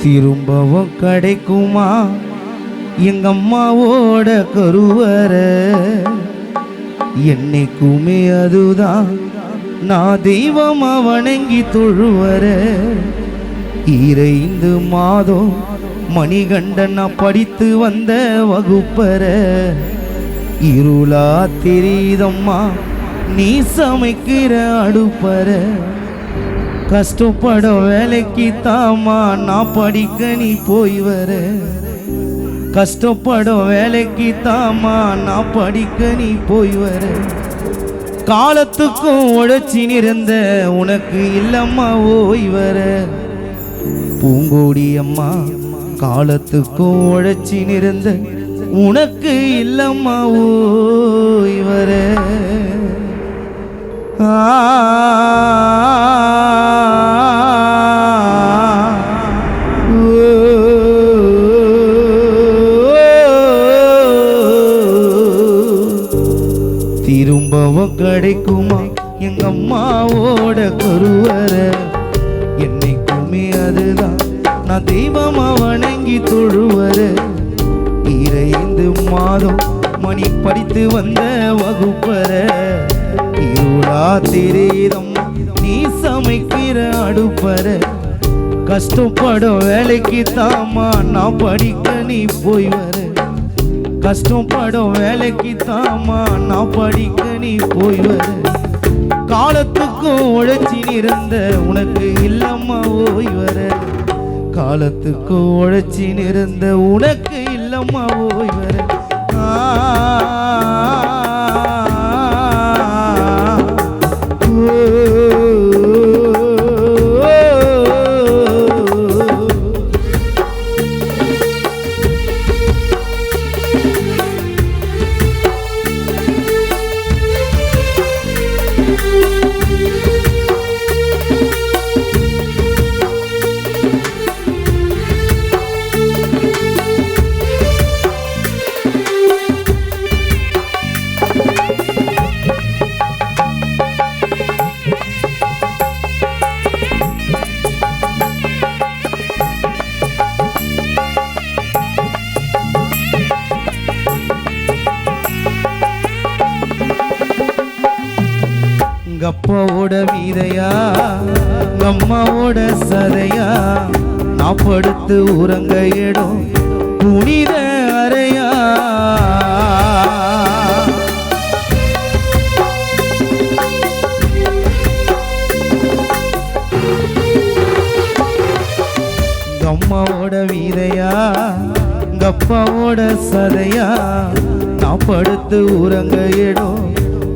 திரும்பவும் கிடைக்குமா எங்க அம்மாவோட கருவறை? என்னைக்குமே அதுதான் நான் தெய்வமா வணங்கி தொழுவர. 2 மாதம் மணிகண்டன் நான் படித்து வந்த வகுப்பற. இருளா தெரியுதம்மா நீ சமைக்கிற அடுப்பற. கஷ்டப்பட வேலைக்கு தாமா நான் படிக்க நீ போய் வர. கஷ்டப்பட வேலைக்கு தாமா நான் படிக்க நீ போய் வர. காலத்துக்கும் உழைச்சி நிறந்த உனக்கு இல்லம்மா ஓய் வர. பூங்கோடி அம்மா காலத்துக்கும் உழைச்சி நிறந்த உனக்கு இல்லம்மா ஓய் வர. திரும்பவும் கிடைக்குமா எங்க அம்மாவோட கருவறை? என்னைக்குமே அதுதான் நான் தெய்வமா வணங்கி தொழுவர. 2 மாதம் மணி படித்து வந்த வகுப்பற. இருளா தெரியுதம்மா நீ சமைக்கிற அடுப்பற. கஷ்டப்படும் வேலைக்கு தாமா நான் படிக்க நீ போய் வர. கஷ்டப்படும் வேலைக்கு தாமா நான் படிக்க நீ போய் வர. காலத்துக்கும் உழைச்சி நிறந்த உனக்கு இல்லம்மா ஓய் வர. காலத்துக்கும் உழைச்சி நிறந்த உனக்கு இல்லம்மா ஓய் வர. அப்பாவோட வீதையா அம்மாவோட சதையா நான் படுத்து உறங்க இடம் புனித அறையா. அம்மாவோட வீதையா அப்பாவோட சதையா நான் படுத்து உறங்க இடம்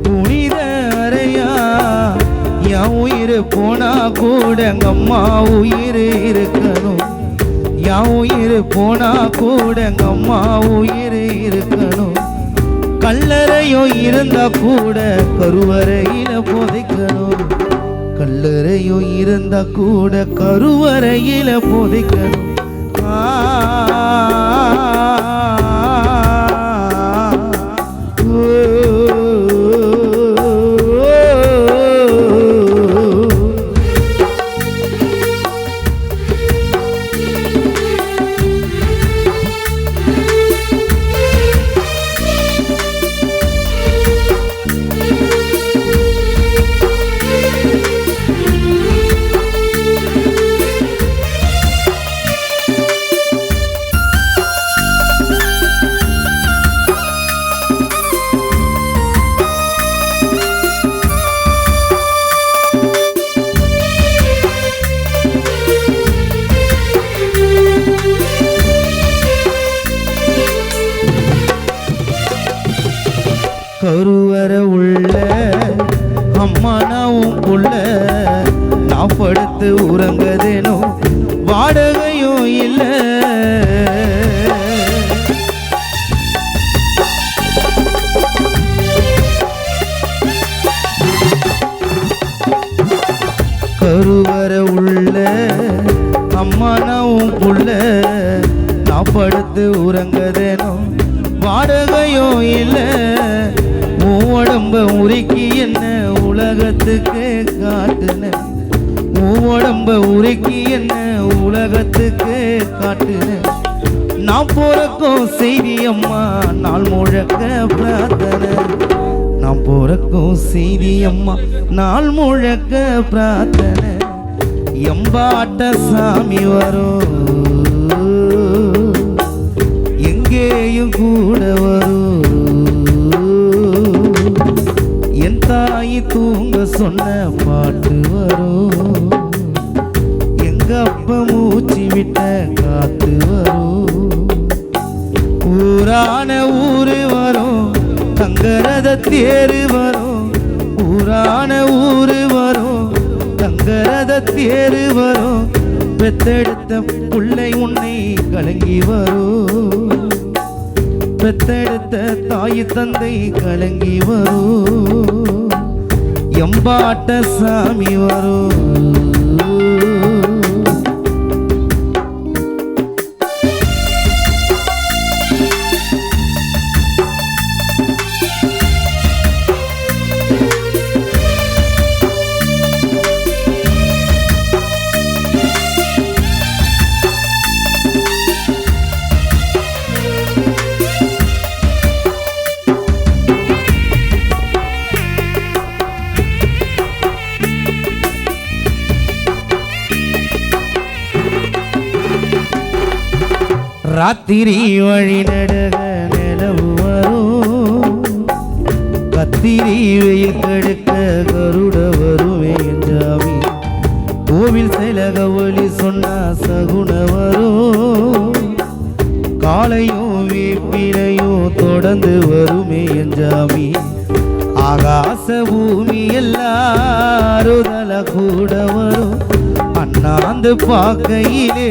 புனித அறையா. என் உயிர் போனா கூட எங்க அம்மா உயிர் இருக்கணும். என் உயிர் போனா கூட எங்க அம்மா உயிர் இருக்கணும். கல்லறையும் இருந்தா கூட கருவறையில புதைக்கணும். கல்லறையும் இருந்தா கூட கருவறையில புதைக்கணும். கருவறை உள்ள அம்மா நான் புள்ள நான் படுத்து உறங்கதேனோ வாடகையும் இல்லை. கருவறை உள்ள அம்மா நான் புள்ள நான் படுத்து உறங்கதேனோ வாடகையும் இல்லை. உடம்ப உருக்கி என்ன உலகத்துக்கு காட்டுன உடம்ப உருக்கி என்ன உலகத்துக்கு காட்டுன நான் போறக்கும் செய்தி அம்மா நாள் முழக்க பிரார்த்தனை நான் போறக்கும் செய்தி அம்மா நாள் முழக்க பிரார்த்தனை எம்பாட்ட சாமி வரும் எங்கேயும் கூட வரும் என் தாய் தூங்க சொன்ன பாட்டு வரும் எங்க அப்ப மூச்சு விட்ட காத்து வரும் ஊரான ஊரு வரும் தங்கரத தேரு வரும் ஊரான ஊரு வரும் தங்கரத தேரு வரும் பெத்தெடுத்த புள்ளை உன்னை கலங்கி வரும் பெத்தெடுத்த தாய் தந்தை கலங்கி வரும் எம்பாட்ட சாமி வரும் ராத்திரி வழி நடக நிலவு வரும் கத்திரி வெயில் கடுக்க கருட வருவே என்றாவி கோவில் செலக ஒளி சொன்னா சகுன வரும் காலையும் வேப்பிலையும் தொடர்ந்து வருமே என்றாவி ஆகாச பூமி எல்லாருதல கூட வரும் அண்ணாந்து பார்க்கையிலே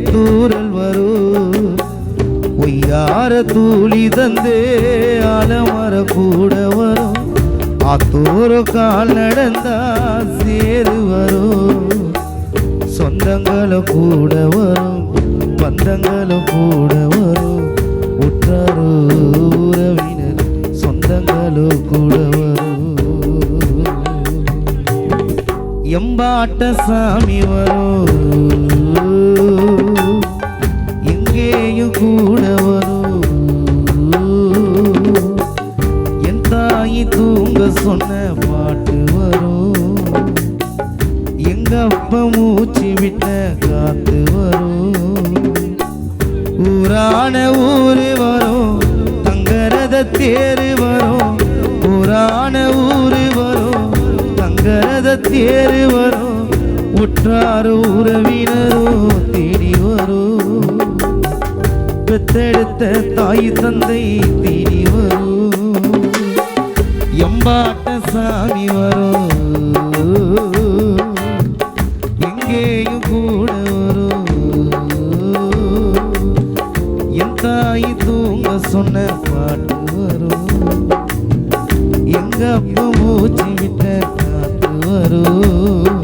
தூரல் வரும் பொய்யார தூளி தந்தே அலமர கூட வரும் ஆத்தோர கால் நடந்தா சேரு வரும் சொந்தங்களும் கூட வரும் பந்தங்களும் கூட வரும் உற்றாரோ உறவினர் சொந்தங்களும் கூட வரும் எம்பாட்ட சாமி வரும் எங்கேயும் கூட வரும் என் தாய் தூங்க சொன்ன பாட்டு வரும் எங்க அப்ப மூச்சு விட்ட காத்து வரும் ஊரான ஊரு வரும் தங்கரத தேரு வரும் ஊரான ஊரு வரும் தங்கரத தேரு வரும் உற்றாரோ உறவினரோ தேடி வரும் பெத்தெடுத்த தாய் தந்தை தேடி வரும் எம்பாட்ட சாமி வரும் எங்கேயும் கூட வரும் என் தாய் தூங்க சொன்ன பாட்டு வரும் எங்க அப்ப மூச்சு விட்ட காத்து வரும்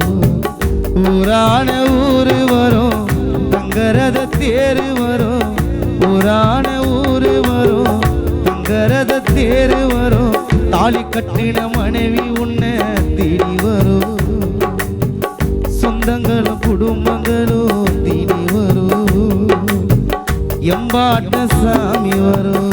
ஊரான ஊரு வரும் தங்கரத தேரு வரும் ஊரான ஊரு வரும் தங்கரத தேரு வரும் தாலி கட்டின மனைவி உன்னை தேடி வரும் சொந்தங்களும் குடும்பங்களும் தேடி வரும் எம்பாட்ட சாமி வரும்